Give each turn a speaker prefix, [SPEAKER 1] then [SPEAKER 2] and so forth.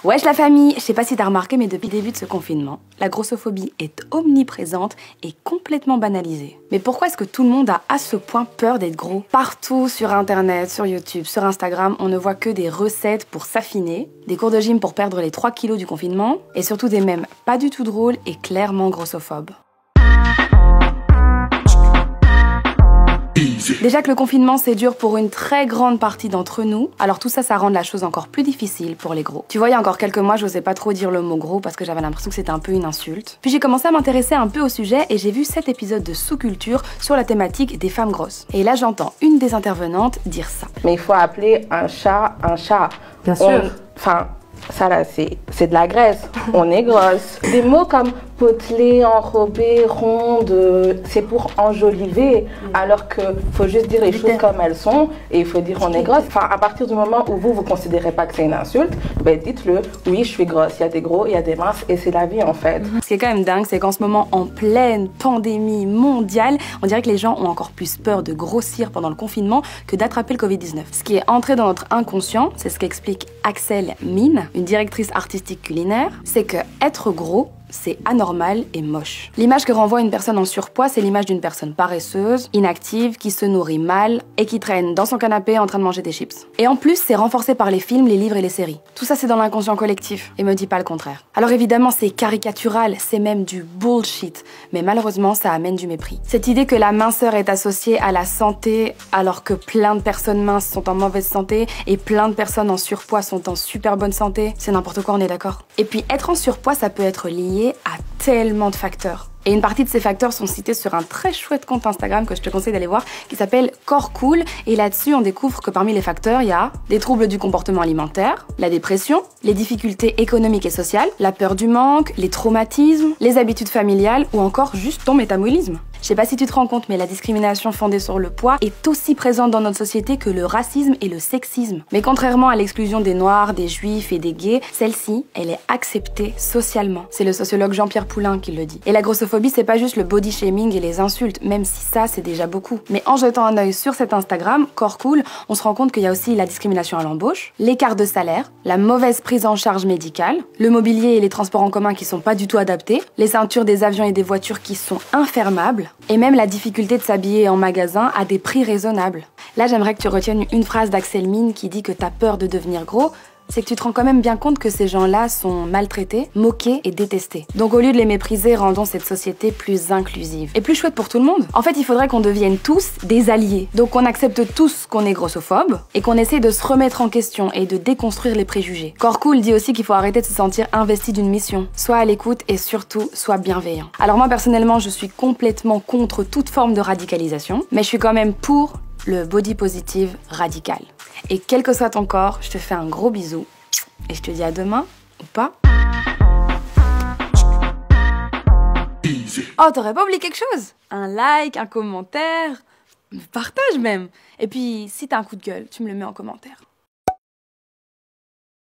[SPEAKER 1] Wesh la famille, je sais pas si t'as remarqué mais depuis le début de ce confinement, la grossophobie est omniprésente et complètement banalisée. Mais pourquoi est-ce que tout le monde a à ce point peur d'être gros? Partout sur internet, sur YouTube, sur Instagram, on ne voit que des recettes pour s'affiner, des cours de gym pour perdre les 3 kilos du confinement, et surtout des mèmes pas du tout drôles et clairement grossophobes. Déjà que le confinement c'est dur pour une très grande partie d'entre nous, alors tout ça, ça rend la chose encore plus difficile pour les gros. Tu vois, il y a encore quelques mois, j'osais pas trop dire le mot gros parce que j'avais l'impression que c'était un peu une insulte. Puis j'ai commencé à m'intéresser un peu au sujet et j'ai vu 7 épisodes de Sous-Culture sur la thématique des femmes grosses. Et là j'entends une des intervenantes dire ça.
[SPEAKER 2] Mais il faut appeler un chat un chat.
[SPEAKER 1] Bien sûr.
[SPEAKER 2] Enfin, ça là, c'est de la graisse. On est grosse. Des mots comme potelée, enrobée, ronde, c'est pour enjoliver. Alors que faut juste dire les choses comme elles sont et il faut dire on est grosse. Enfin, à partir du moment où vous considérez pas que c'est une insulte, ben dites-le. Oui, je suis grosse. Il y a des gros, il y a des minces et c'est la vie en fait.
[SPEAKER 1] Ce qui est quand même dingue, c'est qu'en ce moment, en pleine pandémie mondiale, on dirait que les gens ont encore plus peur de grossir pendant le confinement que d'attraper le Covid-19. Ce qui est entré dans notre inconscient, c'est ce qu'explique Axel Mine, une directrice artistique culinaire, c'est que être gros, c'est anormal et moche. L'image que renvoie une personne en surpoids, c'est l'image d'une personne paresseuse, inactive, qui se nourrit mal et qui traîne dans son canapé en train de manger des chips. Et en plus, c'est renforcé par les films, les livres et les séries. Tout ça, c'est dans l'inconscient collectif, et me dis pas le contraire. Alors évidemment, c'est caricatural, c'est même du bullshit, mais malheureusement, ça amène du mépris. Cette idée que la minceur est associée à la santé, alors que plein de personnes minces sont en mauvaise santé, et plein de personnes en surpoids sont en super bonne santé, c'est n'importe quoi, on est d'accord. Et puis, être en surpoids, ça peut être lié à tellement de facteurs. Et une partie de ces facteurs sont cités sur un très chouette compte Instagram que je te conseille d'aller voir, qui s'appelle Corps Cool. Et là-dessus, on découvre que parmi les facteurs, il y a des troubles du comportement alimentaire, la dépression, les difficultés économiques et sociales, la peur du manque, les traumatismes, les habitudes familiales ou encore juste ton métabolisme. Je sais pas si tu te rends compte, mais la discrimination fondée sur le poids est aussi présente dans notre société que le racisme et le sexisme. Mais contrairement à l'exclusion des noirs, des juifs et des gays, celle-ci, elle est acceptée socialement. C'est le sociologue Jean-Pierre Poulain qui le dit. Et la grossophobie, c'est pas juste le body shaming et les insultes, même si ça, c'est déjà beaucoup. Mais en jetant un œil sur cet Instagram, Corps Cool, on se rend compte qu'il y a aussi la discrimination à l'embauche, l'écart de salaire, la mauvaise prise en charge médicale, le mobilier et les transports en commun qui sont pas du tout adaptés, les ceintures des avions et des voitures qui sont infermables, et même la difficulté de s'habiller en magasin à des prix raisonnables. Là, j'aimerais que tu retiennes une phrase d'Axel Mine qui dit que t'as peur de devenir gros, c'est que tu te rends quand même bien compte que ces gens-là sont maltraités, moqués et détestés. Donc au lieu de les mépriser, rendons cette société plus inclusive et plus chouette pour tout le monde. En fait, il faudrait qu'on devienne tous des alliés. Donc qu'on accepte tous qu'on est grossophobe et qu'on essaie de se remettre en question et de déconstruire les préjugés. Corps Cool dit aussi qu'il faut arrêter de se sentir investi d'une mission. Sois à l'écoute et surtout, sois bienveillant. Alors moi, personnellement, je suis complètement contre toute forme de radicalisation, mais je suis quand même pour le body positive radical. Et quel que soit ton corps, je te fais un gros bisou. Et je te dis à demain, ou pas. Oh, t'aurais pas oublié quelque chose? Un like, un commentaire, partage même. Et puis, si t'as un coup de gueule, tu me le mets en commentaire.